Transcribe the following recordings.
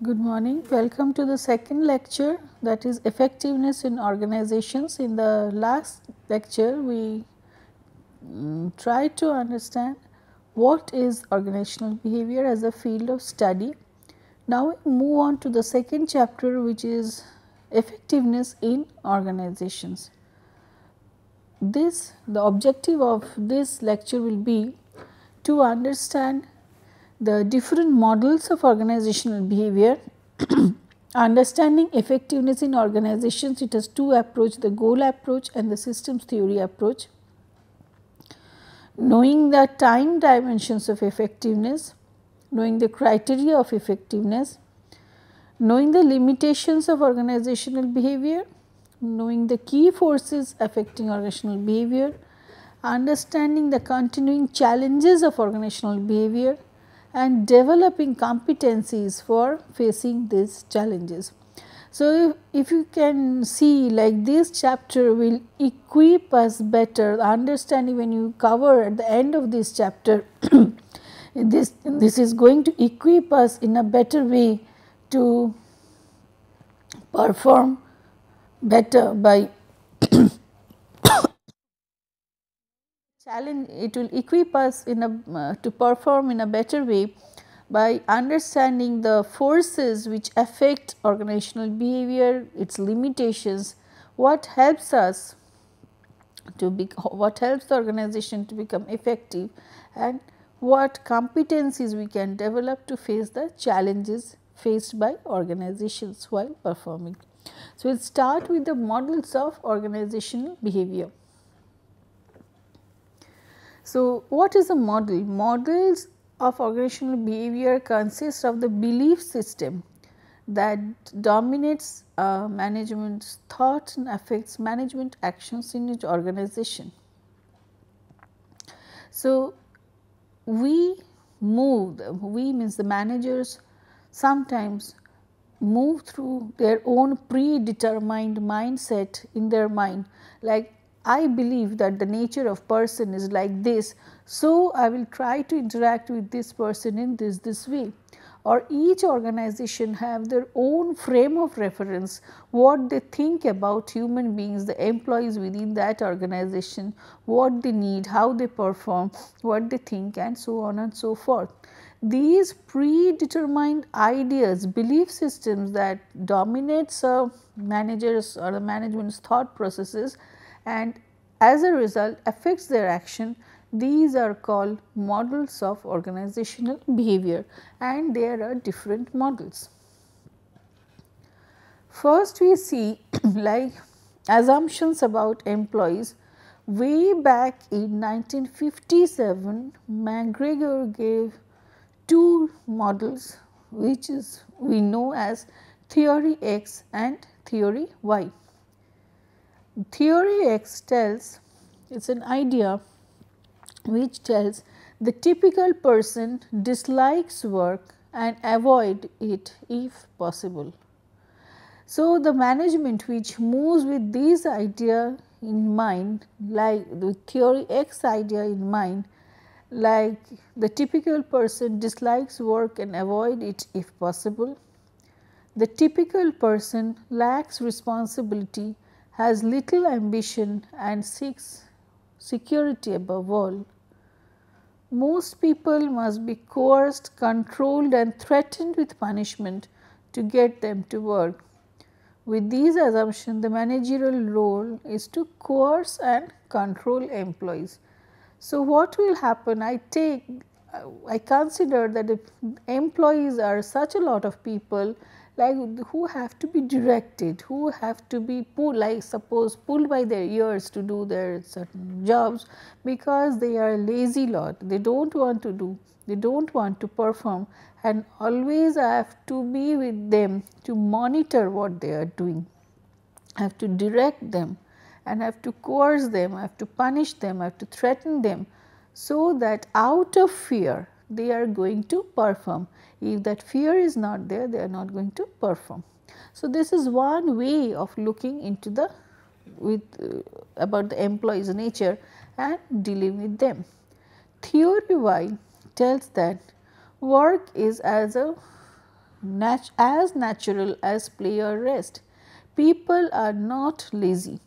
Good morning. Welcome to the second lecture, that is effectiveness in organizations. In the last lecture, we tried to understand what is organizational behavior as a field of study. Now, we move on to the second chapter, which is effectiveness in organizations. The objective of this lecture will be to understand the different models of organizational behavior. Understanding effectiveness in organizations, it has two approaches, the goal approach and the systems theory approach. Knowing the time dimensions of effectiveness, knowing the criteria of effectiveness, knowing the limitations of organizational behavior, knowing the key forces affecting organizational behavior, understanding the continuing challenges of organizational behavior, and developing competencies for facing these challenges. So, if you can see, like, this chapter will equip us better, understanding when you cover at the end of this chapter, this is going to equip us in a better way to perform better by challenge. It will equip us in a to perform in a better way by understanding the forces which affect organizational behavior, its limitations, what helps us to be, what helps the organization to become effective, and what competencies we can develop to face the challenges faced by organizations while performing. So, we will start with the models of organizational behavior. So, what is a model? Models of organizational behavior consist of the belief system that dominates management's thought and affects management actions in each organization. So, we means the managers sometimes move through their own predetermined mindset in their mind, like, I believe that the nature of person is like this, so I will try to interact with this person in this way. Or each organization have their own frame of reference, what they think about human beings, the employees within that organization, what they need, how they perform, what they think, and so on and so forth. These predetermined ideas, belief systems that dominates managers or the management's thought processes, and as a result affects their action, these are called models of organizational behavior, and there are different models. First, we see like assumptions about employees. Way back in 1957, McGregor gave two models, which is we know as theory X and theory Y. Theory X tells, it is an idea which tells the typical person dislikes work and avoid it if possible. So, the management which moves with this idea in mind, like the theory X idea in mind, like the typical person dislikes work and avoid it if possible. The typical person lacks responsibility, has little ambition and seeks security above all. Most people must be coerced, controlled and threatened with punishment to get them to work. With these assumptions, the managerial role is to coerce and control employees. So, what will happen? I consider that if employees are such a lot of people, like who have to be directed, who have to be pulled, like suppose pulled by their ears to do their certain jobs, because they are lazy lot, they do not want to do, they do not want to perform, and always I have to be with them to monitor what they are doing. I have to direct them and I have to coerce them, I have to punish them, I have to threaten them, so that out of fear they are going to perform. If that fear is not there, they are not going to perform. So, this is one way of looking into the about the employee's nature and dealing with them. Theory Y tells that work is as a as natural as play or rest. People are not lazy.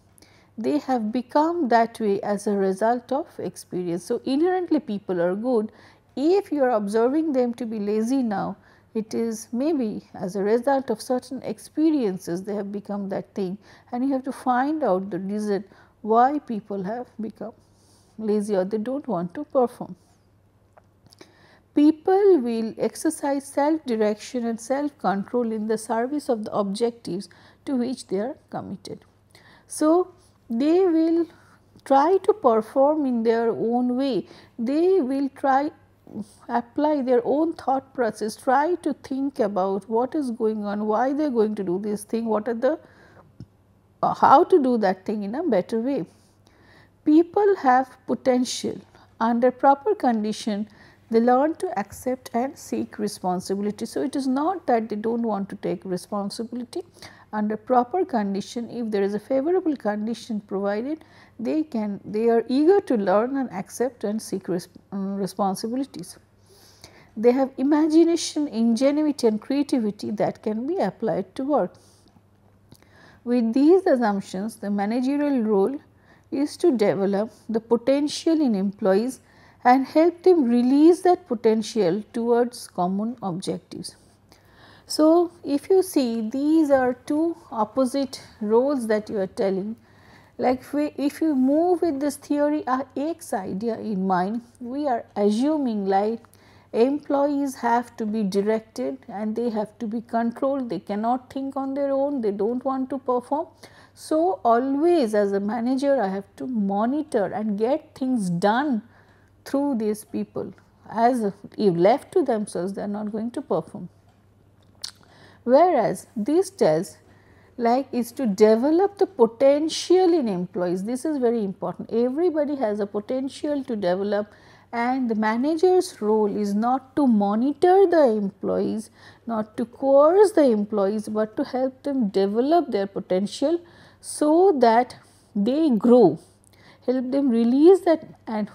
They have become that way as a result of experience. So, inherently people are good. If you are observing them to be lazy now, it is maybe as a result of certain experiences they have become that thing, and you have to find out the reason why people have become lazy or they do not want to perform. People will exercise self direction and self control in the service of the objectives to which they are committed. So, they will try to perform in their own way, they will try apply their own thought process, try to think about what is going on, why they are going to do this thing, what are the how to do that thing in a better way. People have potential. Under proper condition, they learn to accept and seek responsibility. So, it is not that they do not want to take responsibility. Under proper condition, if there is a favorable condition provided, they are eager to learn and accept and seek responsibilities. They have imagination, ingenuity and creativity that can be applied to work. With these assumptions, the managerial role is to develop the potential in employees and help them release that potential towards common objectives. So, if you see, these are two opposite roles that you are telling. Like if you move with this theory X idea in mind, we are assuming like employees have to be directed and they have to be controlled, they cannot think on their own, they do not want to perform. So, always as a manager I have to monitor and get things done through these people, as if left to themselves they are not going to perform. Whereas, this tells like is to develop the potential in employees. This is very important. Everybody has a potential to develop, and the manager's role is not to monitor the employees, not to coerce the employees, but to help them develop their potential so that they grow, help them release that and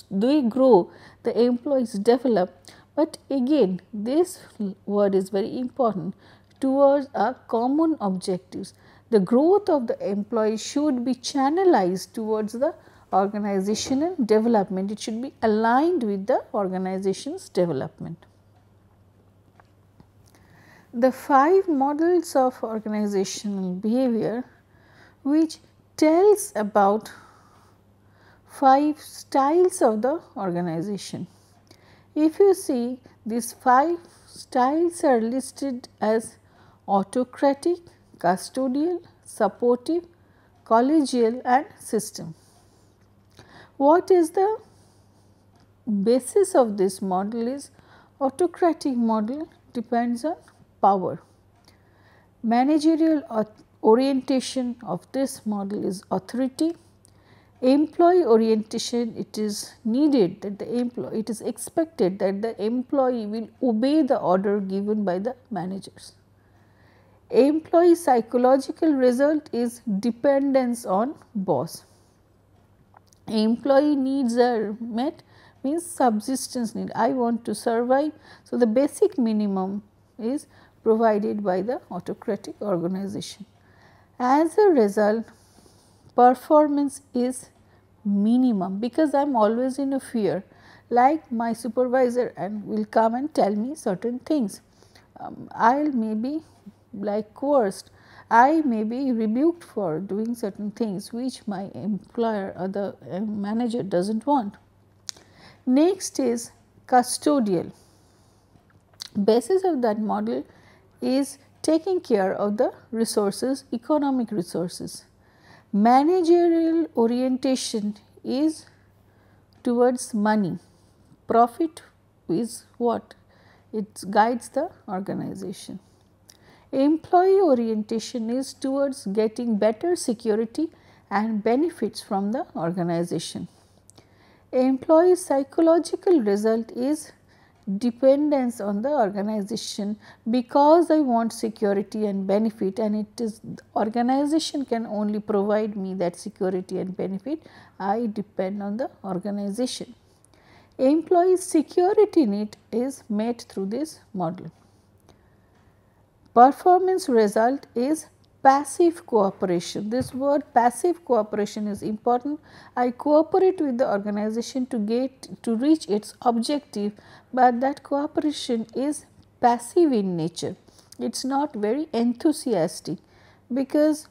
they grow, the employees develop. But again, this word is very important, towards our common objectives. The growth of the employee should be channelized towards the organizational development, it should be aligned with the organization's development. The 5 models of organizational behavior which tells about 5 styles of the organization. If you see, these 5 styles are listed as autocratic, custodial, supportive, collegial and system. What is the basis of this model is autocratic model depends on power. Managerial orientation of this model is authority. Employee orientation, it is needed that it is expected that the employee will obey the order given by the managers. Employee psychological result is dependence on boss. Employee needs are met means subsistence need, I want to survive. So, the basic minimum is provided by the autocratic organization. As a result, performance is minimum, because I am always in a fear, like my supervisor and will come and tell me certain things. I will maybe like coerced, I may be rebuked for doing certain things which my employer or the manager does not want. Next is custodial. Basis of that model is taking care of the resources, economic resources. Managerial orientation is towards money, profit is what? It guides the organization. Employee orientation is towards getting better security and benefits from the organization. Employee psychological result is dependence on the organization, because I want security and benefit, and it is organization can only provide me that security and benefit, I depend on the organization. Employee security need is met through this model. Performance result is passive cooperation. This word passive cooperation is important. I cooperate with the organization to reach its objective, but that cooperation is passive in nature. It is not very enthusiastic, because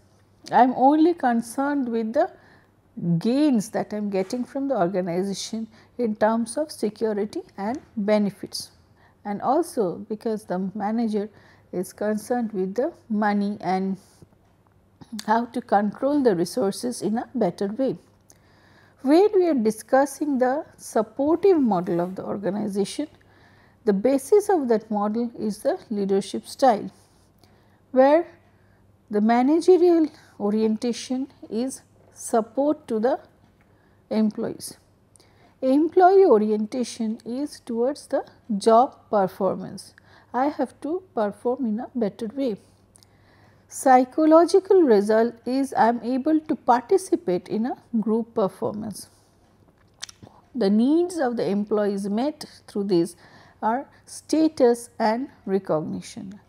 I am only concerned with the gains that I am getting from the organization in terms of security and benefits, and also because the manager is concerned with the money and how to control the resources in a better way. When we are discussing the supportive model of the organization, the basis of that model is the leadership style, where the managerial orientation is support to the employees. Employee orientation is towards the job performance. I have to perform in a better way. Psychological result is I am able to participate in a group performance. The needs of the employees met through this are status and recognition.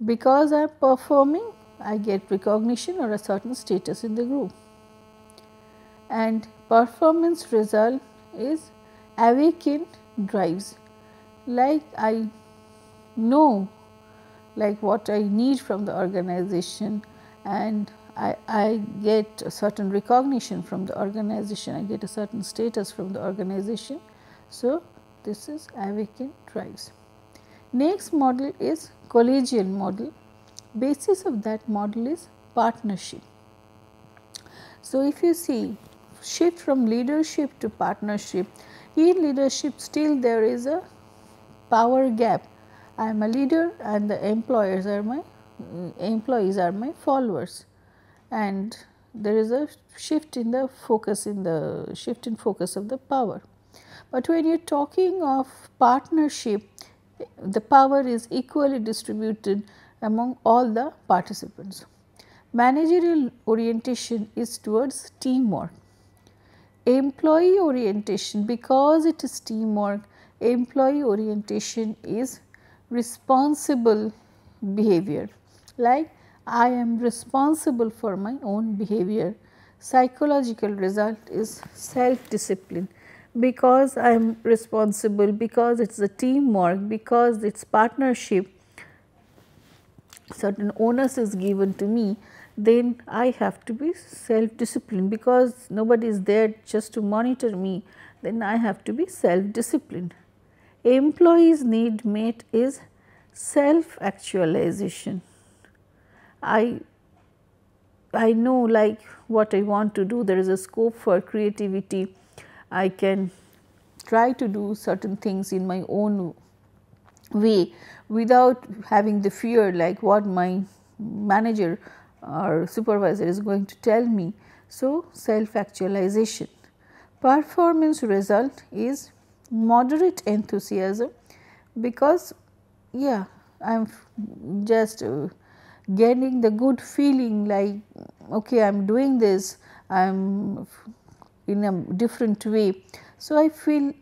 Because I am performing, I get recognition or a certain status in the group. And performance result is awaken drives, like I know like what I need from the organization, and I get a certain recognition from the organization, I get a certain status from the organization. So, this is awaken drives. Next model is collegial model. Basis of that model is partnership. So, if you see shift from leadership to partnership, in leadership still there is a power gap. I am a leader and the employees are my followers, and there is a shift in the focus of the power. But when you are talking of partnership, the power is equally distributed among all the participants. Managerial orientation is towards teamwork. Employee orientation, because it is teamwork, employee orientation is responsible behavior, like I am responsible for my own behavior. Psychological result is self discipline, because I am responsible, because it is a teamwork, because it is partnership, certain onus is given to me, then I have to be self disciplined, because nobody is there just to monitor me, then I have to be self disciplined. Employees need met is self actualization. I know like what I want to do, there is a scope for creativity, I can try to do certain things in my own way without having the fear like what my manager or supervisor is going to tell me. So, self actualization. Performance result is moderate enthusiasm, because I am just getting the good feeling like okay, I am doing this, I am in a different way. So, I feel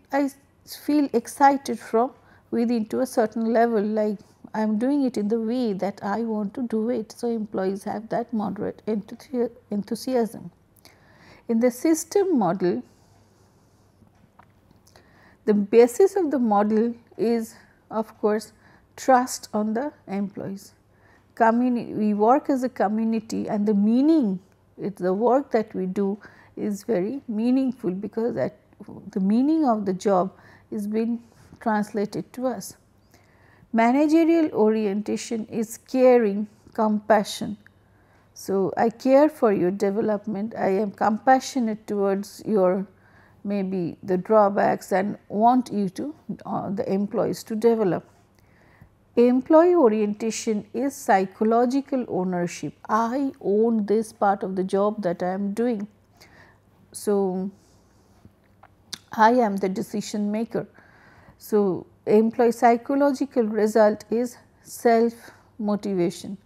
excited from within to a certain level, like I am doing it in the way that I want to do it. So, employees have that moderate enthusiasm. In the system model, the basis of the model is of course trust on the employees. We work as a community, and the meaning, the work that we do is very meaningful, because that the meaning of the job is being translated to us. Managerial orientation is caring, compassion. So, I care for your development, I am compassionate towards your maybe the drawbacks and want you to the employees to develop. Employee orientation is psychological ownership. I own this part of the job that I am doing. So, I am the decision maker. So, employee psychological result is self motivation.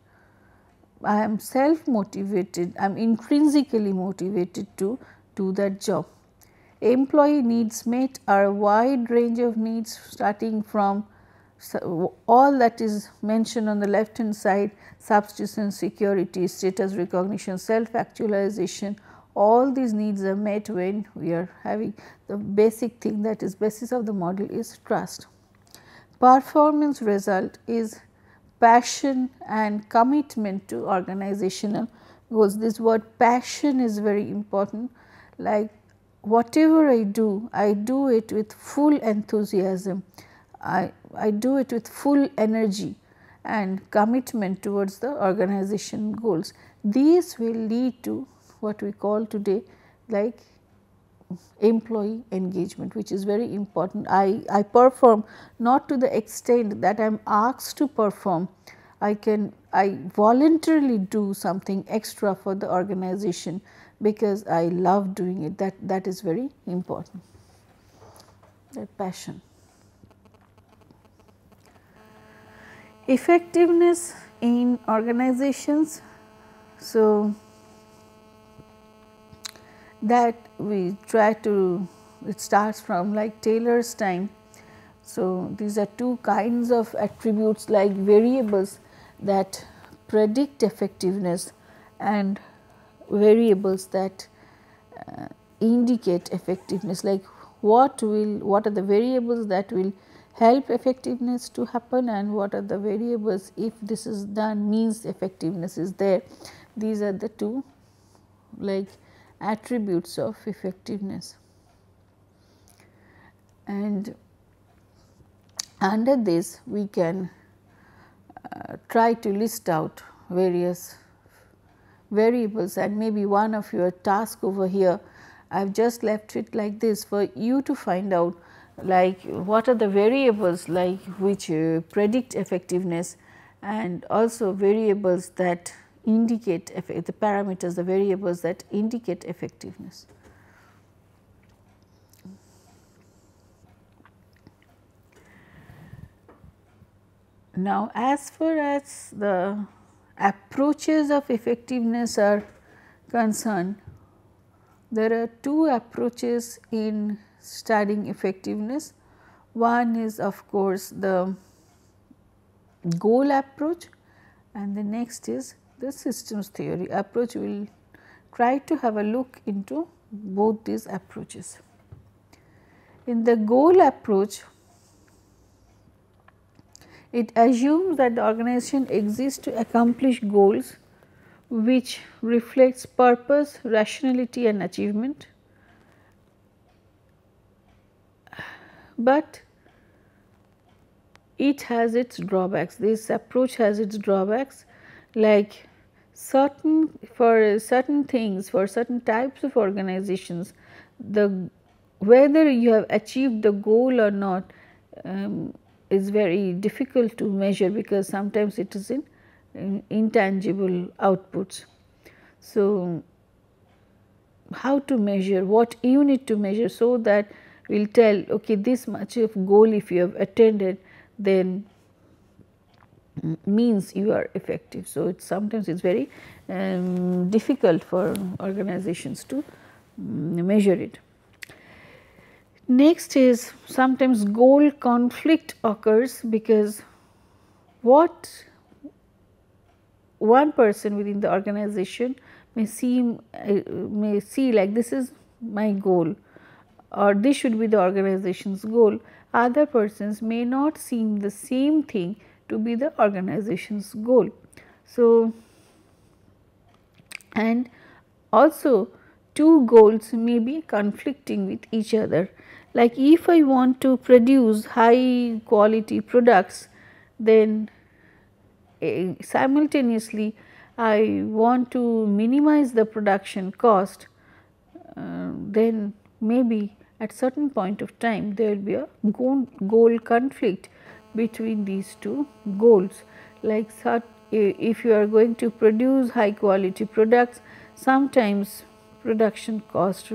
I am self motivated, I am intrinsically motivated to do that job. Employee needs met are a wide range of needs, starting from So, all that is mentioned on the left hand side, subsistence, security, status recognition, self actualization, all these needs are met when we are having the basic thing, that is basis of the model is trust. Performance result is passion and commitment to organizational goals. This word passion is very important, like whatever I do it with full enthusiasm, I do it with full energy and commitment towards the organization goals. These will lead to what we call today like employee engagement, which is very important. I perform not to the extent that I am asked to perform. I voluntarily do something extra for the organization because I love doing it. That is very important, that passion. Effectiveness in organizations. So, that we try to, it starts from like Taylor's time. So, these are two kinds of attributes like variables that predict effectiveness and variables that indicate effectiveness, like what are the variables that will help effectiveness to happen and what are the variables, if this is done means effectiveness is there. These are the two like attributes of effectiveness. And under this we can try to list out various variables, and maybe one of your task over here, I have just left it like this for you to find out like what are the variables like which predict effectiveness, and also variables that indicate the parameters, the variables that indicate effectiveness. Now, as far as the approaches of effectiveness are concerned, there are two approaches in studying effectiveness. One is of course the goal approach, and the next is the systems theory approach. We will try to have a look into both these approaches. In the goal approach, it assumes that the organization exists to accomplish goals which reflects purpose, rationality and achievement, but it has its drawbacks. This approach has its drawbacks, like for certain things, for certain types of organizations, whether you have achieved the goal or not is very difficult to measure, because sometimes it is in intangible outputs. So, how to measure, what unit to measure, so that we will tell okay, this much of goal if you have attended, then means you are effective. So, sometimes it is very difficult for organizations to measure it. Next is sometimes goal conflict occurs, because what one person within the organization may see like this is my goal or this should be the organization's goal, other persons may not seem the same thing to be the organization's goal. So, and also two goals may be conflicting with each other. Like if I want to produce high quality products, then simultaneously I want to minimize the production cost, then maybe at certain point of time there will be a goal conflict between these two goals. Like if you are going to produce high quality products, sometimes production cost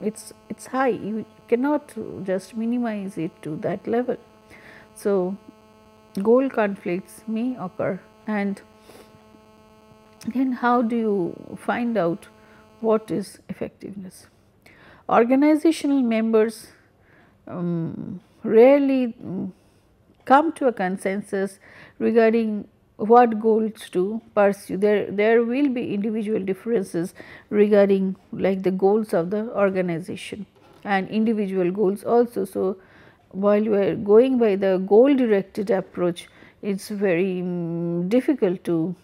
it's high, you cannot just minimize it to that level. So, goal conflicts may occur, and then how do you find out what is effectiveness? Organizational members rarely come to a consensus regarding what goals to pursue. There will be individual differences regarding like the goals of the organization and individual goals also. So, while you are going by the goal directed approach, it is very difficult to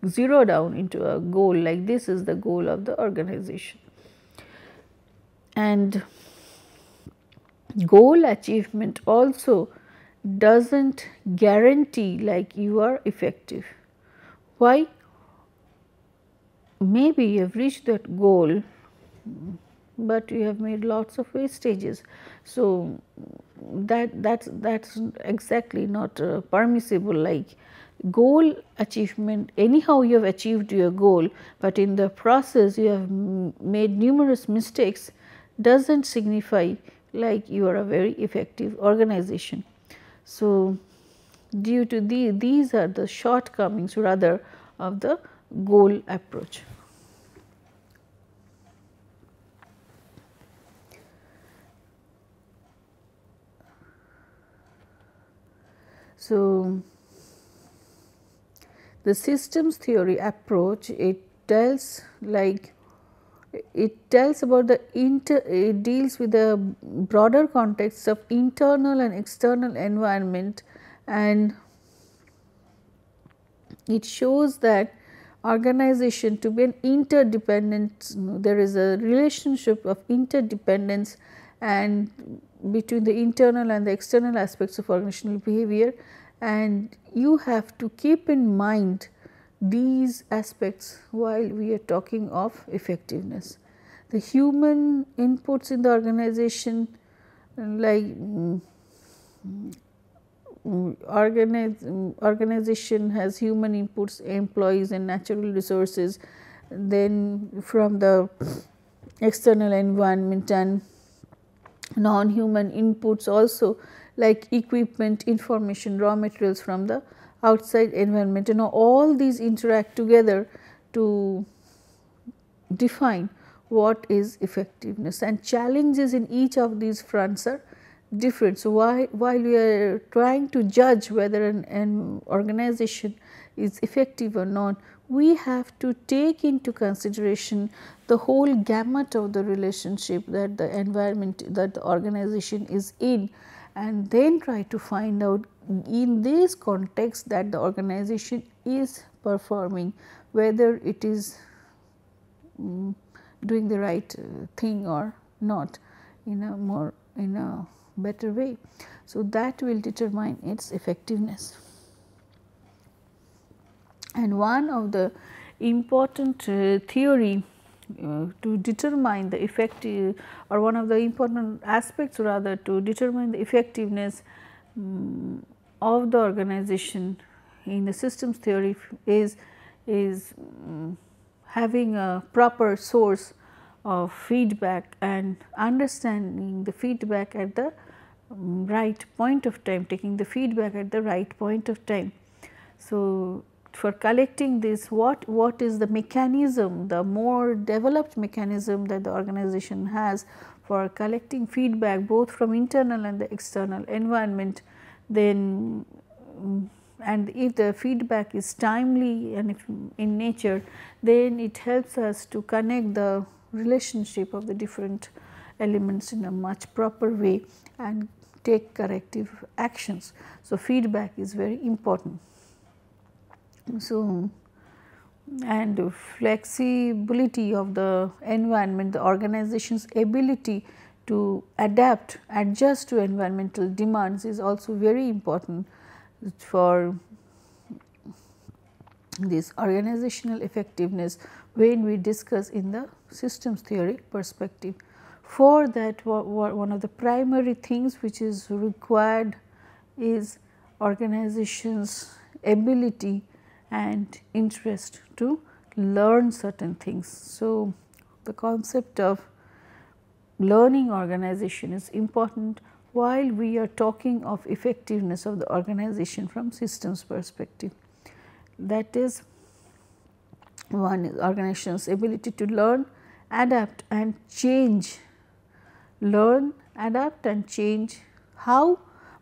zero down into a goal like this is the goal of the organization. And goal achievement also does not guarantee like you are effective. Why? Maybe you have reached that goal, but you have made lots of wastages. So, that's exactly not permissible. Like goal achievement, anyhow you have achieved your goal, but in the process you have made numerous mistakes, does not signify like you are a very effective organization. So, due to these are the shortcomings rather of the goal approach. So, the systems theory approach, it tells about the it deals with the broader context of internal and external environment, and it shows that organization to be an interdependent, there is a relationship of interdependence and between the internal and the external aspects of organizational behavior, and you have to keep in mind these aspects while we are talking of effectiveness. The human inputs in the organization, like organization has human inputs, employees and natural resources, then from the external environment and non-human inputs also like equipment, information, raw materials from the outside environment. All these interact together to define what is effectiveness, and challenges in each of these fronts are different. So, while we are trying to judge whether an organization is effective or not, we have to take into consideration the whole gamut of the relationship that the environment that the organization is in, and then try to find out in this context that the organization is performing, whether it is doing the right thing or not in a better way. So, that will determine its effectiveness. And one of the important theory to determine the effective, or one of the important aspects rather to determine the effectiveness of the organization in the systems theory is having a proper source of feedback and understanding the feedback at the right point of time, taking the feedback at the right point of time. So, for collecting this, what is the mechanism, the more developed mechanism that the organization has for collecting feedback both from internal and the external environment, then and if the feedback is timely and if in nature, then it helps us to connect the relationship of the different elements in a much proper way and take corrective actions. So, feedback is very important. So, and flexibility of the environment, the organization's ability to adapt, adjust to environmental demands is also very important for this organizational effectiveness when we discuss in the systems theory perspective. For that, one of the primary things which is required is organization's ability and interest to learn certain things. So, the concept of learning organization is important while we are talking of effectiveness of the organization from systems perspective. That is, one is organization's ability to learn, adapt and change, learn, adapt and change. How?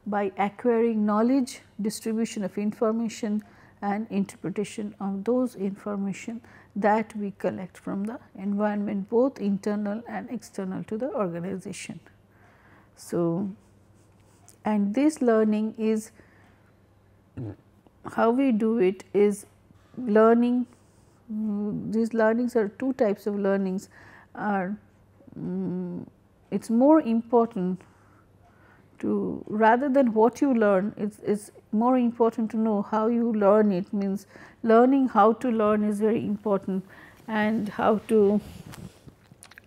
by acquiring knowledge, distribution of information and interpretation of those information that we collect from the environment, both internal and external to the organization. So, and this learning is, how we do it is learning. These learnings are two types of learnings are it is more important to, rather than what you learn, it's more important to know how you learn it. Means learning how to learn is very important, and how to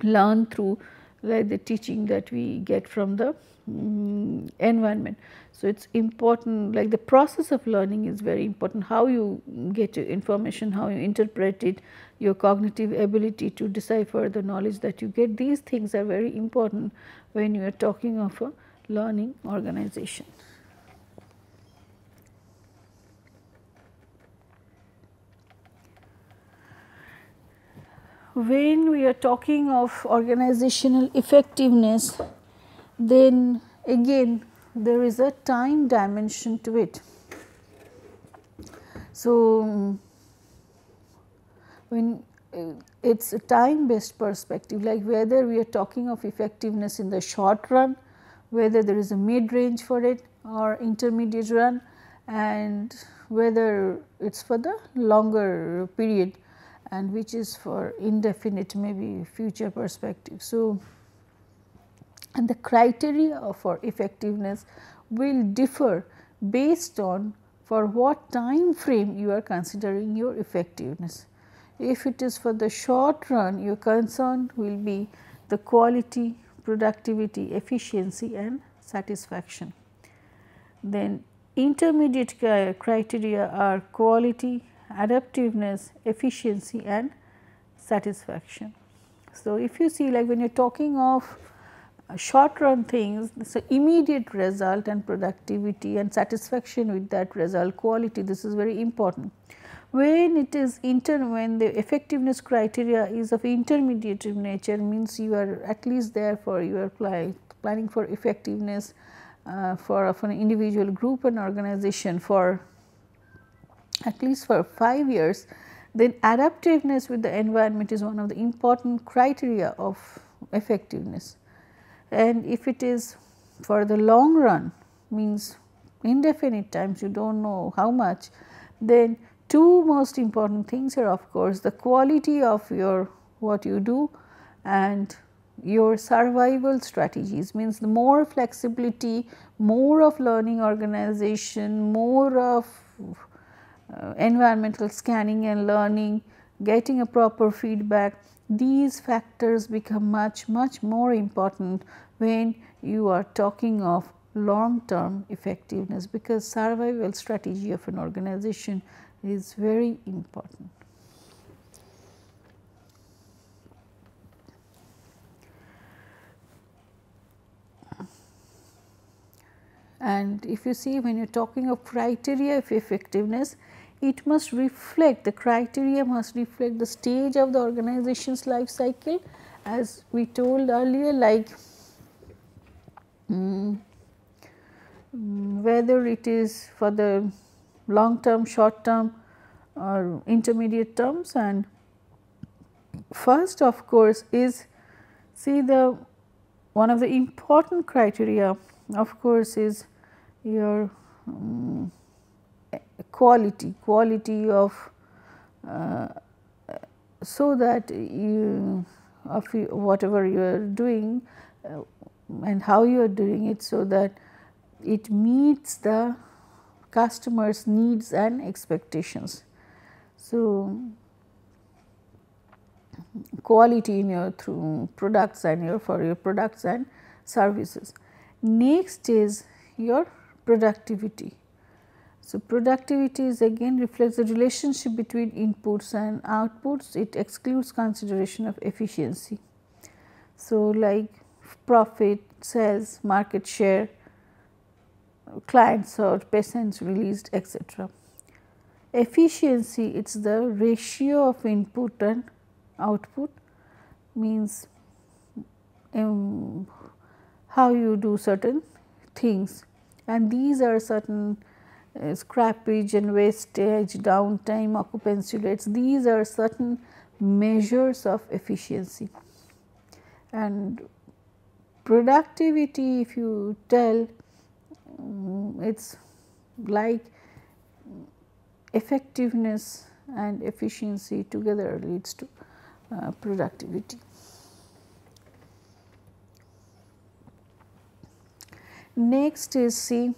learn through like the teaching that we get from the environment. So, it is important, like the process of learning is very important, how you get your information, how you interpret it, your cognitive ability to decipher the knowledge that you get. These things are very important when you are talking of a learning organization. When we are talking of organizational effectiveness, then again there is a time dimension to it. So, when it is a time based perspective, like whether we are talking of effectiveness in the short run, whether there is a mid range for it or intermediate run, and whether it is for the longer period, and which is for indefinite maybe future perspective. So, and the criteria for effectiveness will differ based on for what time frame you are considering your effectiveness. If it is for the short run, your concern will be the quality, productivity, efficiency and satisfaction. Then intermediate criteria are quality, adaptiveness, efficiency and satisfaction. So, if you see, like when you are talking of short run things, so immediate result and productivity and satisfaction with that result, quality, this is very important. When it is when the effectiveness criteria is of intermediate nature, means you are at least there for you are planning for effectiveness for of an individual, group and organization for at least for 5 years, then adaptiveness with the environment is one of the important criteria of effectiveness. And if it is for the long run, means indefinite times, you do not know how much, then two most important things are of course the quality of your what you do and your survival strategies. Means the more flexibility, more of learning organization, more of environmental scanning and learning, getting a proper feedback, these factors become much more important when you are talking of long term effectiveness, because survival strategy of an organization is very important. And if you see, when you are talking of criteria of effectiveness, it must reflect, the criteria must reflect the stage of the organization's life cycle, as we told earlier, like whether it is for the long term, short term or intermediate terms. And first of course is, see, the one of the important criteria of course is your quality of so that you of whatever you are doing and how you are doing it, so that it meets the customers' needs and expectations. So, quality in your through products and your for your products and services. Next is your productivity. So, productivity is again reflects the relationship between inputs and outputs. It excludes consideration of efficiency. So, like profit, sales, market share, clients or patients released, etc. Efficiency, it is the ratio of input and output, means how you do certain things, and these are certain scrappage and wastage, downtime, occupancy rates, these are certain measures of efficiency. And productivity, if you tell, it is like effectiveness and efficiency together leads to productivity. Next is see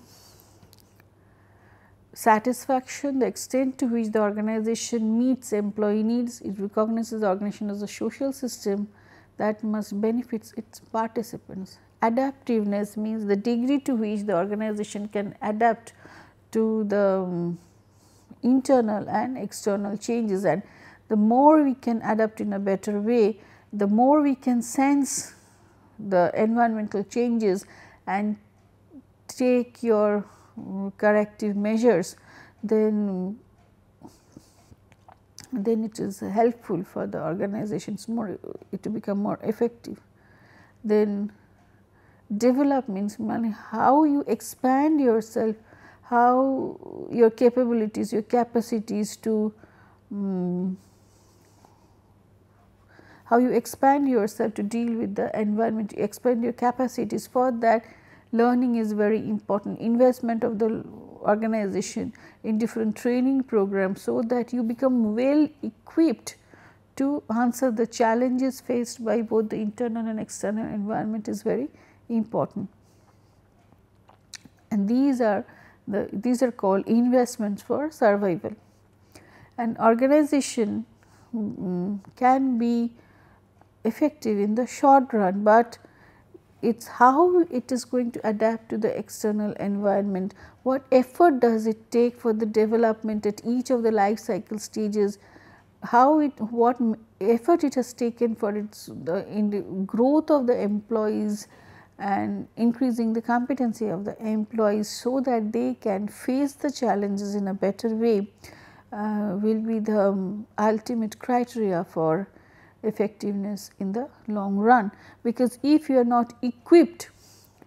satisfaction, the extent to which the organization meets employee needs. It recognizes the organization as a social system that must benefit its participants. Adaptiveness means the degree to which the organization can adapt to the internal and external changes, and the more we can adapt in a better way, the more we can sense the environmental changes and take your corrective measures, then it is helpful for the organizations to become more effective. Then develop means how you expand yourself, how your capabilities, your capacities to how you expand yourself to deal with the environment, you expand your capacities. For that, learning is very important, investment of the organization in different training programs, so that you become well equipped to answer the challenges faced by both the internal and external environment is very important. And these are called investments for survival. An organization can be effective in the short run, but it is how it is going to adapt to the external environment, what effort does it take for the development at each of the life cycle stages, what effort it has taken for in the growth of the employees and increasing the competency of the employees, so that they can face the challenges in a better way, will be the ultimate criteria for effectiveness in the long run. Because if you are not equipped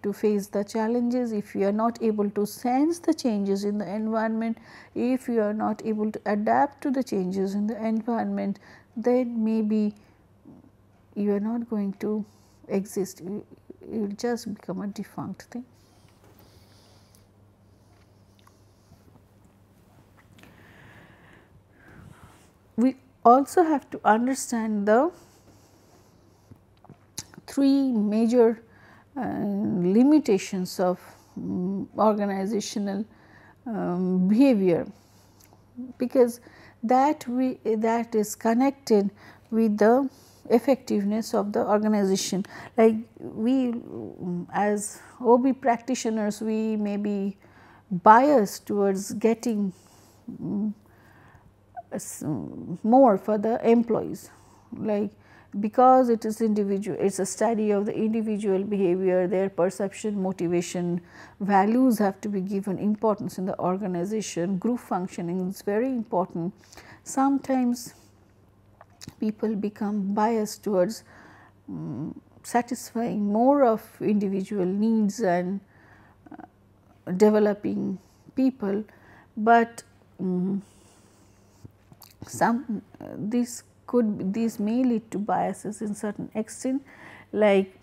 to face the challenges, if you are not able to sense the changes in the environment, if you are not able to adapt to the changes in the environment, then maybe you are not going to exist, you will just become a defunct thing. We also have to understand the three major limitations of organizational behavior, because that is connected with the effectiveness of the organization. Like we as OB practitioners, we may be biased towards getting more for the employees, like because it is individual, it is a study of the individual behavior, their perception, motivation, values have to be given importance in the organization, group functioning is very important. Sometimes people become biased towards satisfying more of individual needs and developing people, but these may lead to biases in certain extent. Like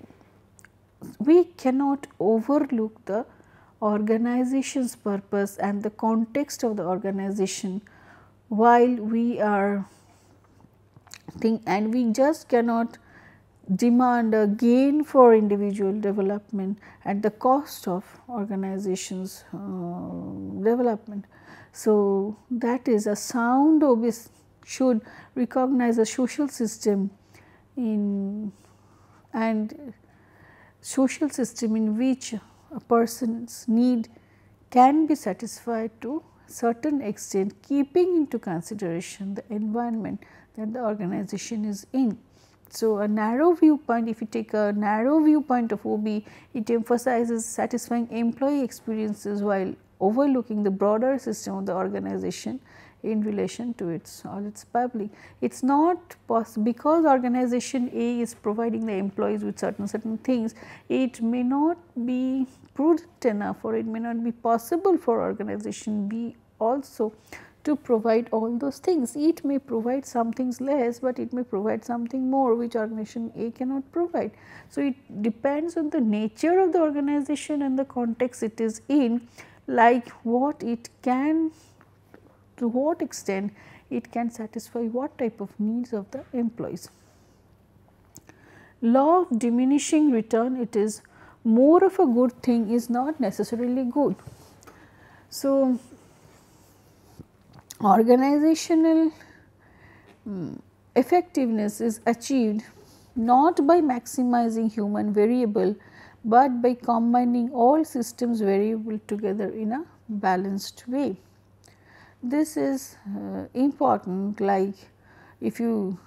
we cannot overlook the organization's purpose and the context of the organization while we are and we just cannot demand a gain for individual development at the cost of organization's development. So, that is a sound OB should recognize a social system in which a person's need can be satisfied to certain extent, keeping into consideration the environment that the organization is in. So, a narrow viewpoint, if you take a narrow viewpoint of OB, it emphasizes satisfying employee experiences while overlooking the broader system of the organization in relation to all its public. It is not possible because organization A is providing the employees with certain things, it may not be prudent enough, or it may not be possible for organization B also to provide all those things. It may provide some things less, but it may provide something more which organization A cannot provide. So, it depends on the nature of the organization and the context it is in, like what it can, to what extent it can satisfy what type of needs of the employees. Law of diminishing return, it is more of a good thing is not necessarily good. So, organizational effectiveness is achieved not by maximizing human variable, but by combining all systems variable together in a balanced way. This is important, like if you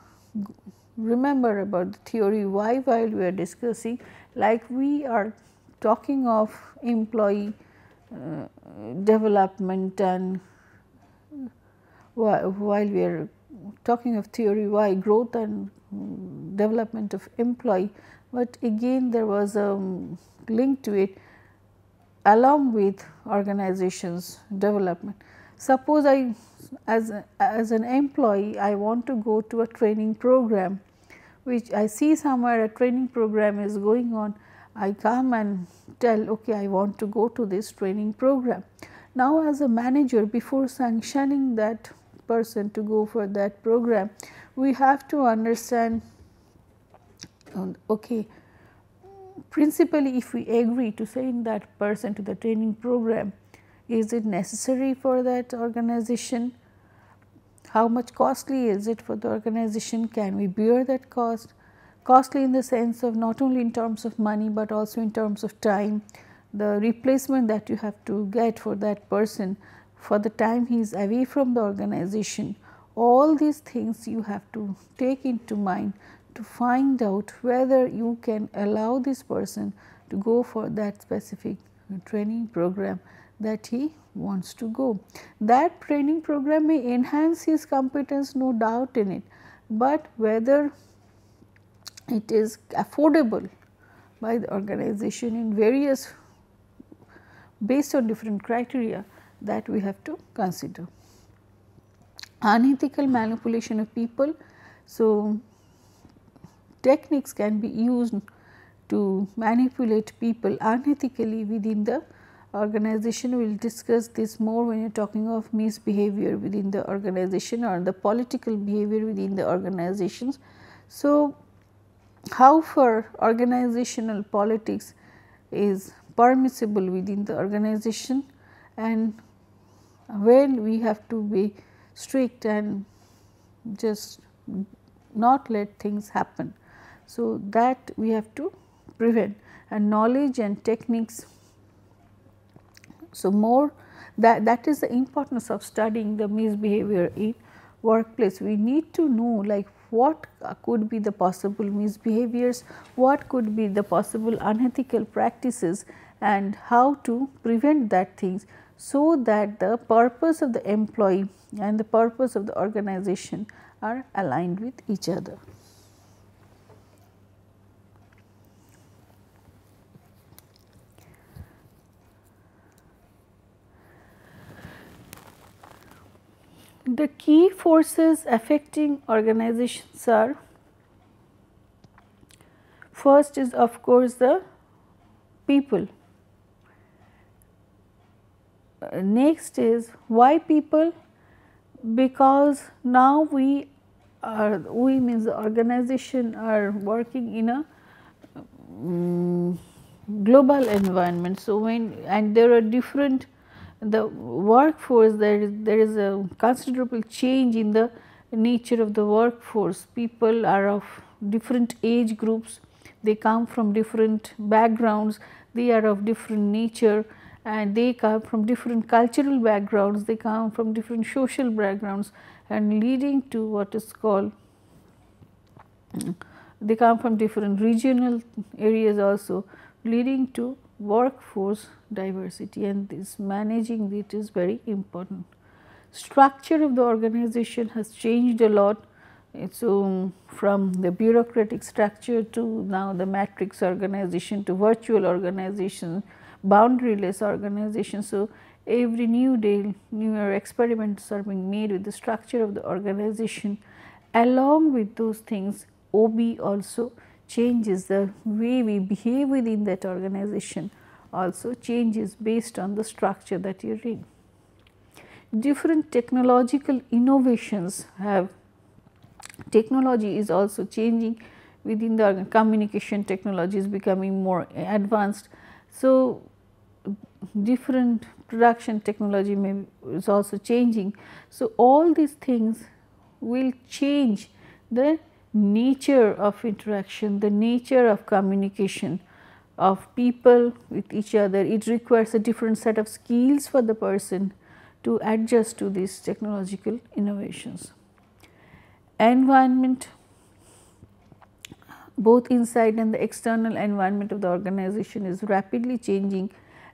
remember about the theory Y while we are discussing, like we are talking of employee development, and while we are talking of theory Y, growth and development of employee, but again there was a link to it along with organizations development. Suppose I as an employee I want to go to a training program, which I see somewhere a training program is going on, I come and tell, okay, I want to go to this training program. Now, as a manager, before sanctioning that person to go for that program, we have to understand, okay, principally if we agree to send that person to the training program, is it necessary for that organization? How much costly is it for the organization? Can we bear that cost? Costly in the sense of not only in terms of money, but also in terms of time, the replacement that you have to get for that person for the time he is away from the organization. All these things you have to take into mind to find out whether you can allow this person to go for that specific training program that he wants to go. That training program may enhance his competence, no doubt in it, but whether it is affordable by the organization in various, based on different criteria, that we have to consider. Unethical manipulation of people. So, techniques can be used to manipulate people unethically within the organization. We will discuss this more when you are talking of misbehavior within the organization or the political behavior within the organizations. So, how far organizational politics is permissible within the organization, and when we have to be strict and just not let things happen. So, that we have to prevent, and knowledge and techniques. So, more that is the importance of studying the misbehavior in workplace. We need to know like what could be the possible misbehaviors, what could be the possible unethical practices, and how to prevent that things, so that the purpose of the employee and the purpose of the organization are aligned with each other. The key forces affecting organizations are, first is of course the people. Next is why people? Because now we means the organization are working in a global environment. So, when and there are different, the workforce, there is a considerable change in the nature of the workforce. People are of different age groups, they come from different backgrounds, they are of different nature, and they come from different cultural backgrounds, they come from different social backgrounds, and leading to what is called, they come from different regional areas also, leading to workforce diversity, and this managing it is very important. Structure of the organization has changed a lot. So, from the bureaucratic structure to now the matrix organization to virtual organization, boundaryless organization. So, every new day newer experiments are being made with the structure of the organization. Along with those things, OB also changes the way we behave within that organization, also changes based on the structure that you are in. Different technological innovations have, technology is also changing within the communication technology is becoming more advanced. So, different production technology is also changing. So, all these things will change the nature of interaction, the nature of communication of people with each other. It requires a different set of skills for the person to adjust to these technological innovations. Environment, both inside and the external environment of the organization is rapidly changing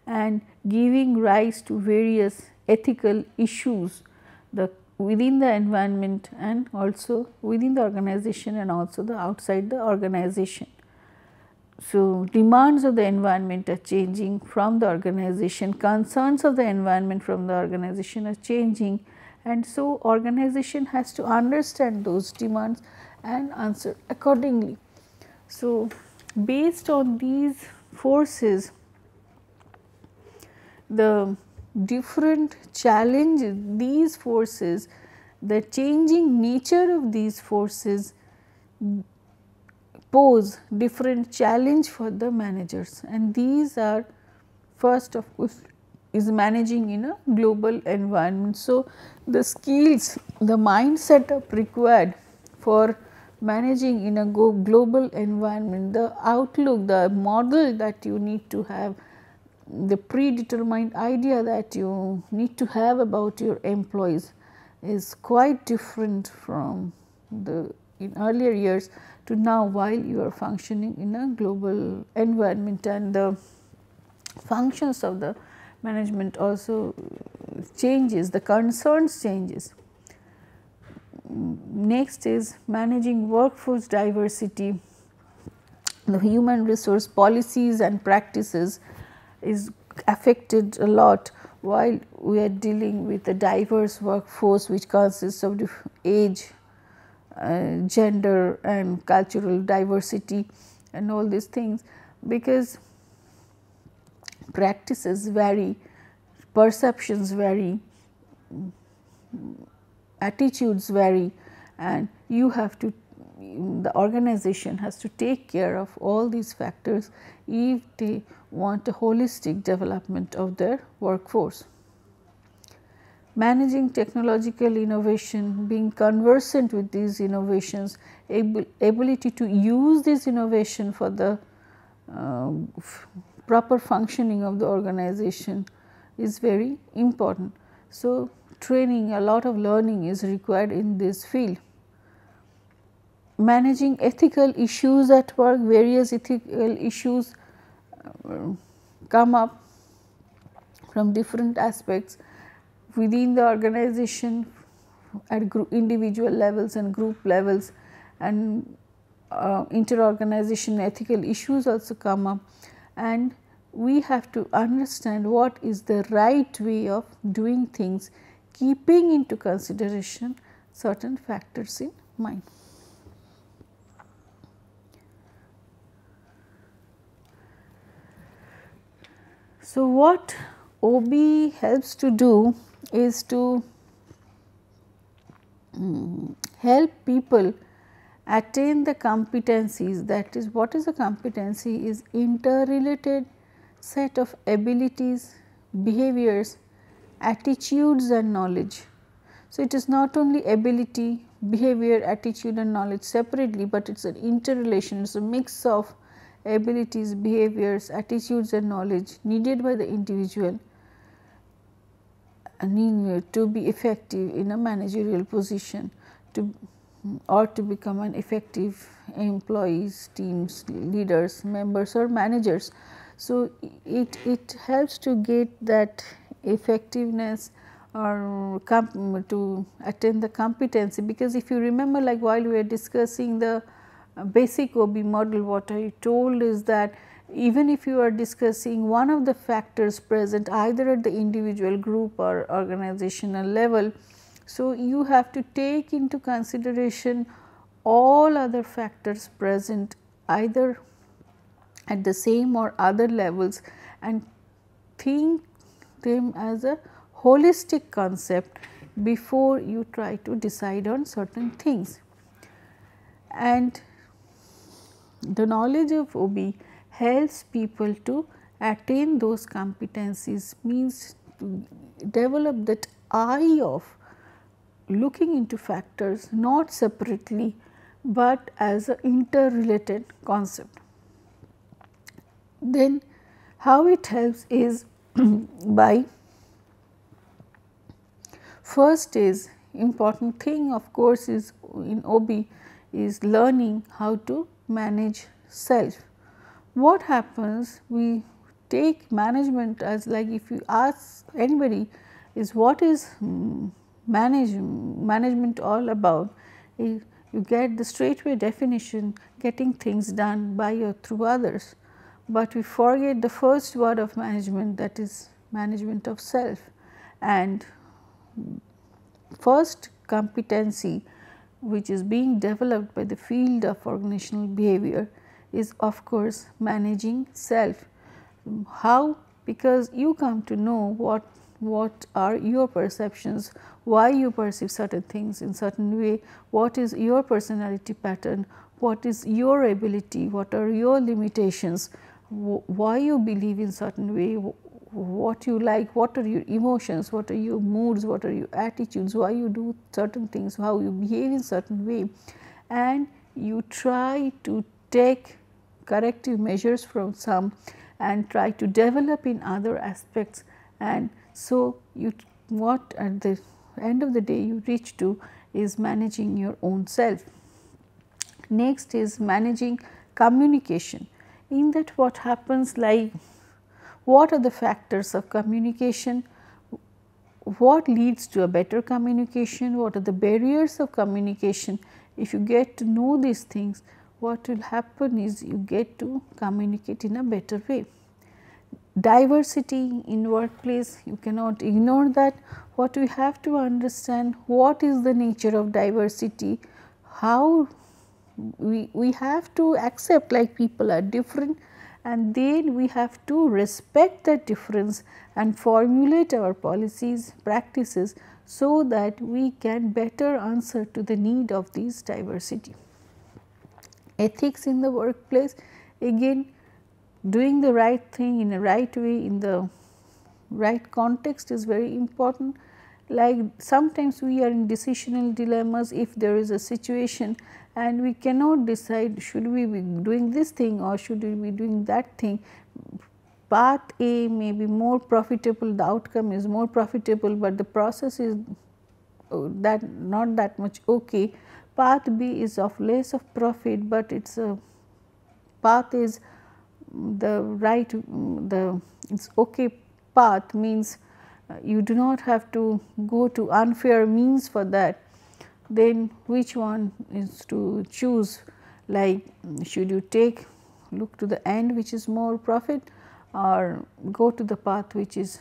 and giving rise to various ethical issues within the environment and also within the organization and also the outside the organization. So, demands of the environment are changing from the organization, concerns of the environment from the organization are changing, and so organization has to understand those demands and answer accordingly. So, based on these forces, the different challenges, these forces, the changing nature of these forces pose different challenge for the managers, and these are first of course is managing in a global environment. So, the skills, the mindset up required for managing in a global environment, the outlook, the model that you need to have, the predetermined idea that you need to have about your employees is quite different from the in earlier years to now while you are functioning in a global environment, and the functions of the management also changes, the concerns changes. Next is managing workforce diversity. The human resource policies and practices is affected a lot while we are dealing with a diverse workforce which consists of age, gender and cultural diversity and all these things, because practices vary, perceptions vary, attitudes vary, and you have to, the organization has to take care of all these factors if they want a holistic development of their workforce. Managing technological innovation, being conversant with these innovations, ability to use this innovation for the proper functioning of the organization is very important. So, training, a lot of learning is required in this field. Managing ethical issues at work, various ethical issues come up from different aspects within the organization at individual levels and group levels, and inter-organization ethical issues also come up, and we have to understand what is the right way of doing things, keeping into consideration certain factors in mind. So, what OB helps to do is to help people attain the competencies, that is, what is a competency is interrelated set of abilities, behaviors, attitudes and knowledge. So, it is not only ability, behavior, attitude and knowledge separately, but it is an interrelation, it is a mix of abilities, behaviors, attitudes and knowledge needed by the individual to be effective in a managerial position or to become an effective employees, teams, leaders, members or managers. So, it helps to get that effectiveness or to attain the competency, because if you remember, like while we are discussing the basic OB model, what I told is that even if you are discussing one of the factors present either at the individual, group or organizational level. So, you have to take into consideration all other factors present either at the same or other levels and think them as a holistic concept before you try to decide on certain things. And the knowledge of OB helps people to attain those competencies, means to develop that eye of looking into factors not separately, but as an interrelated concept. Then how it helps is by first is important thing of course is in OB is learning how to manage self. What happens, we take management as like if you ask anybody is what is management all about, you get the straightway definition, getting things done by or through others, but we forget the first word of management, that is management of self. And first competency which is being developed by the field of organizational behavior is of course managing self. How? Because you come to know what are your perceptions, why you perceive certain things in certain way, what is your personality pattern, what is your ability, what are your limitations, why you believe in certain way, what you like, what are your emotions, what are your moods, what are your attitudes, why you do certain things, how you behave in certain way, and you try to take corrective measures from some and try to develop in other aspects. And so, you what at the end of the day you reach to is managing your own self. Next is managing communication. In that what happens, like what are the factors of communication, what leads to a better communication, what are the barriers of communication. If you get to know these things, what will happen is you get to communicate in a better way. Diversity in workplace, you cannot ignore that. What we have to understand, what is the nature of diversity, how we have to accept like people are different, and then we have to respect that difference and formulate our policies, practices, so that we can better answer to the need of this diversity. Ethics in the workplace, again doing the right thing in a right way in the right context is very important. Like sometimes we are in decisional dilemmas if there is a situation and we cannot decide should we be doing this thing or should we be doing that thing. Path A may be more profitable, the outcome is more profitable, but the process is that not that much okay. Path B is of less of profit, but its a path is the right, it's okay path means you do not have to go to unfair means for that. Then which one is to choose, like should you look to the end which is more profit or go to the path which is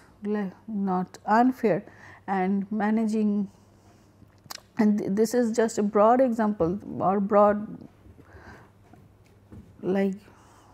not unfair, and managing. And this is just a broad example or broad like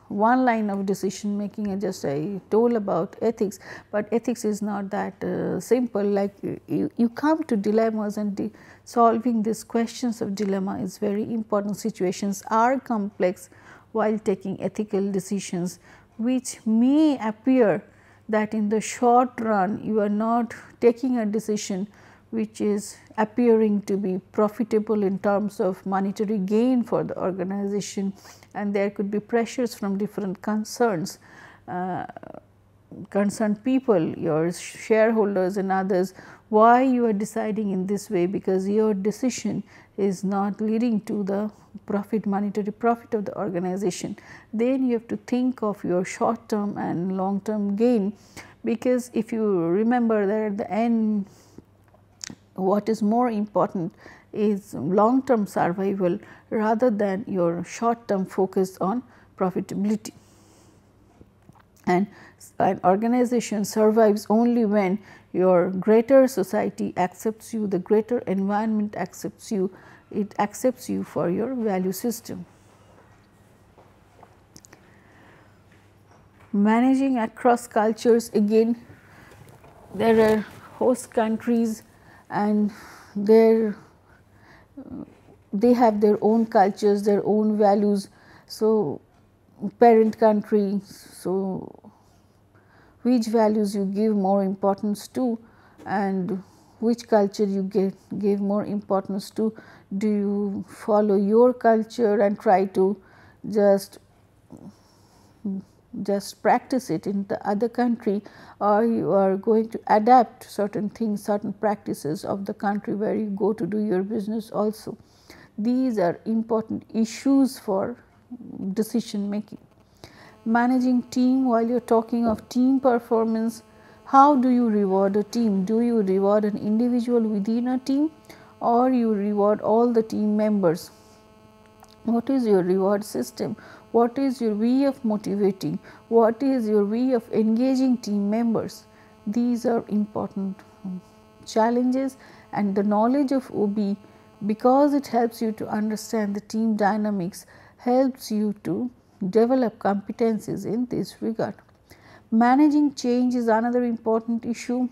one line of decision making. I told about ethics, but ethics is not that simple. Like you come to dilemmas, and solving these questions of dilemma is very important. Situations are complex while taking ethical decisions, which may appear that in the short run you are not taking a decision which is appearing to be profitable in terms of monetary gain for the organization, and there could be pressures from different concerned people, your shareholders and others, why you are deciding in this way, because your decision is not leading to the monetary profit of the organization. Then you have to think of your short term and long term gain, because if you remember that at the end what is more important is long term survival rather than your short term focus on profitability. and an organization survives only when your greater society accepts you, the greater environment accepts you, it accepts you for your value system. Managing across cultures, again there are host countries and they have their own cultures, their own values. So, parent country, so which values you give more importance to and which culture you give more importance to. Do you follow your culture and try to just practice it in the other country, or you are going to adapt certain things, certain practices of the country where you go to do your business also. These are important issues for decision making. Managing team, while you are talking of team performance, how do you reward a team? Do you reward an individual within a team, or you reward all the team members? What is your reward system? What is your way of motivating? What is your way of engaging team members? These are important challenges, and the knowledge of OB, because it helps you to understand the team dynamics, helps you to develop competencies in this regard. Managing change is another important issue.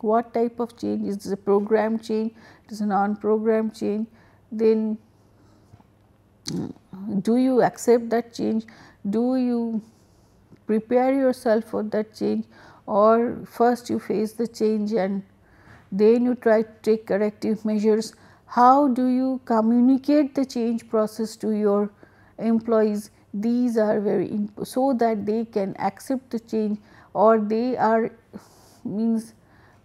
What type of change? Is it a program change? It is a non-program change? Then do you accept that change? Do you prepare yourself for that change, or first you face the change and then you try to take corrective measures? How do you communicate the change process to your employees? These are very important, so that they can accept the change, or they are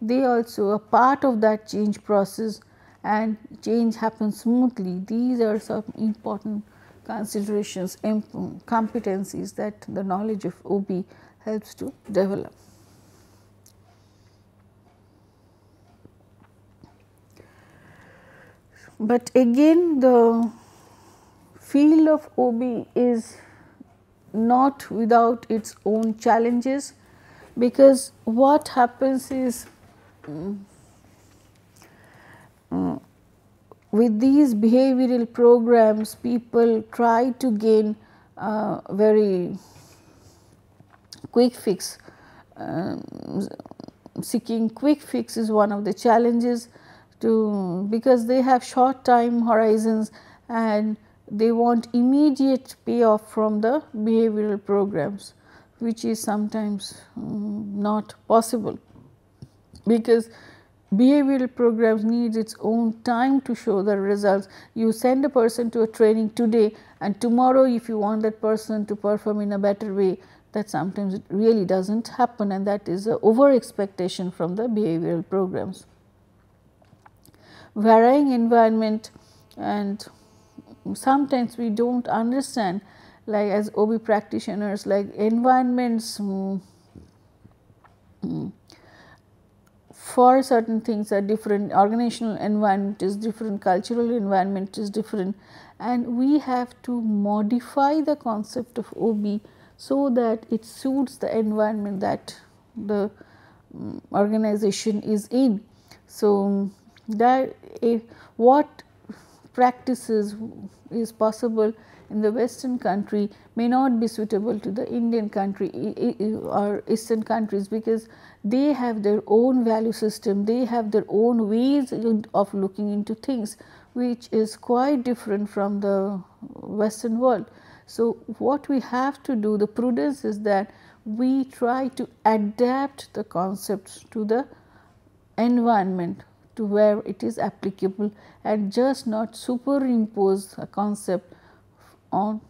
they also a part of that change process and change happens smoothly. These are some important considerations, competencies that the knowledge of OB helps to develop. But again, the field of OB is not without its own challenges, because what happens is with these behavioral programs, people try to gain very quick fix. Seeking quick fix is one of the challenges, because they have short time horizons and they want immediate payoff from the behavioral programs, which is sometimes not possible, because behavioral programs needs its own time to show the results. You send a person to a training today, and tomorrow if you want that person to perform in a better way, that sometimes it really does not happen, and that is a over expectation from the behavioral programs. Varying environment, and sometimes we do not understand, like as OB practitioners, like environments for certain things are different, organizational environment is different, cultural environment is different, and we have to modify the concept of OB so that it suits the environment that the organization is in. So, that what practices is possible in the Western country may not be suitable to the Indian country or Eastern countries, because they have their own value system, they have their own ways of looking into things, which is quite different from the Western world. So, what we have to do, the prudence is that we try to adapt the concepts to the environment, to where it is applicable, and just not superimpose a concept on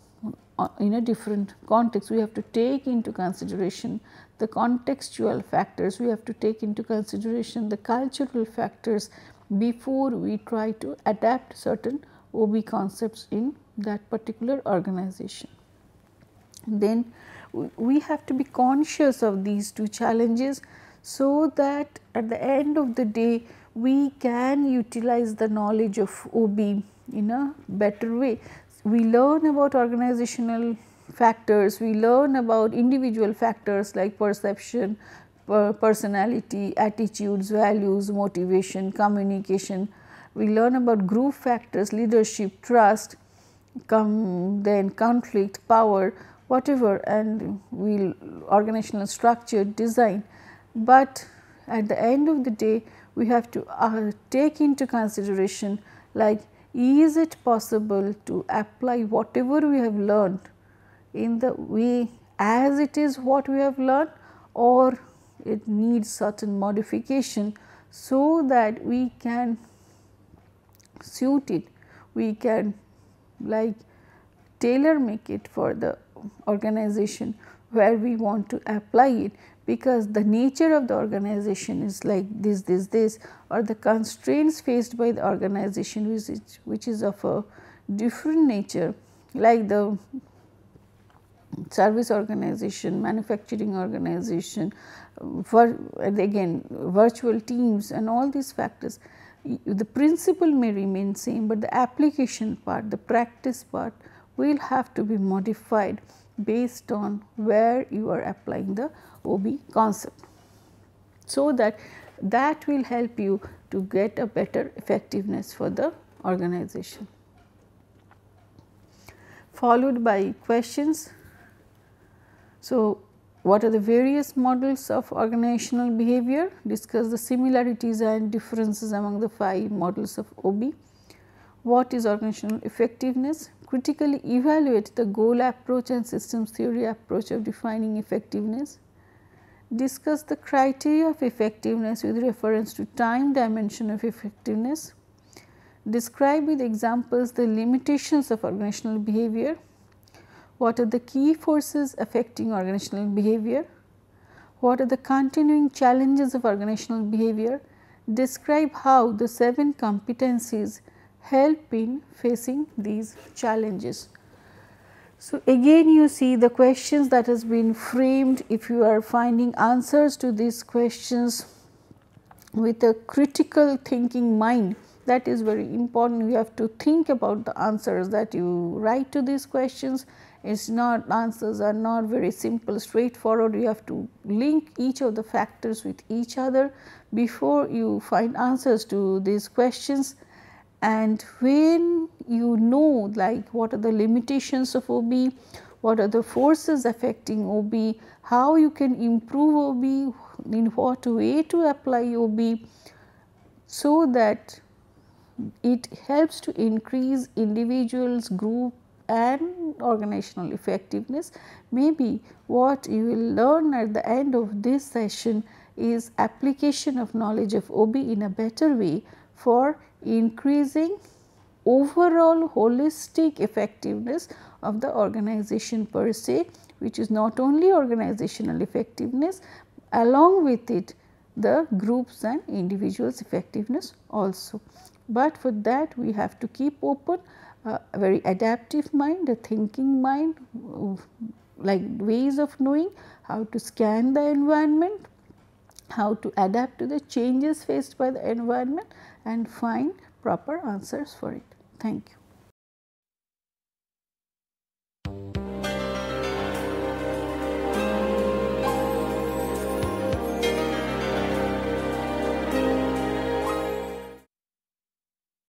in a different context. We have to take into consideration the contextual factors, we have to take into consideration the cultural factors before we try to adapt certain OB concepts in that particular organization. Then we have to be conscious of these two challenges, so that at the end of the day we can utilize the knowledge of OB in a better way. We learn about organizational factors, we learn about individual factors like perception, personality, attitudes, values, motivation, communication. We learn about group factors, leadership, trust, then conflict, power, whatever, and we organizational structure, design. But at the end of the day, we have to take into consideration, like, is it possible to apply whatever we have learned in the way as it is what we have learned, or it needs certain modification so that we can suit it, we can like tailor make it for the organization where we want to apply it, because the nature of the organization is like this, or the constraints faced by the organization which is of a different nature, like the service organization, manufacturing organization, again virtual teams and all these factors. The principle may remain same, but the application part, the practice part will have to be modified based on where you are applying the OB concept. So that will help you to get a better effectiveness for the organization. Followed by questions. So, what are the various models of organizational behavior? Discuss the similarities and differences among the 5 models of OB. What is organizational effectiveness? Critically evaluate the goal approach and systems theory approach of defining effectiveness. Discuss the criteria of effectiveness with reference to time dimension of effectiveness. Describe with examples the limitations of organizational behavior. What are the key forces affecting organizational behavior? What are the continuing challenges of organizational behavior? Describe how the 7 competencies help in facing these challenges. So, again you see the questions that has been framed. If you are finding answers to these questions with a critical thinking mind, that is very important. You have to think about the answers that you write to these questions. It's not, answers are not very simple, straightforward. You have to link each of the factors with each other before you find answers to these questions. And when you know, like, what are the limitations of OB, what are the forces affecting OB, how you can improve OB, in what way to apply OB, so that it helps to increase individuals, group and organizational effectiveness. Maybe what you will learn at the end of this session is application of knowledge of OB in a better way for increasing overall holistic effectiveness of the organization per se, which is not only organizational effectiveness, along with it the groups and individuals effectiveness also. But for that we have to keep open a very adaptive mind, a thinking mind, like ways of knowing how to scan the environment, how to adapt to the changes faced by the environment and find proper answers for it. Thank you.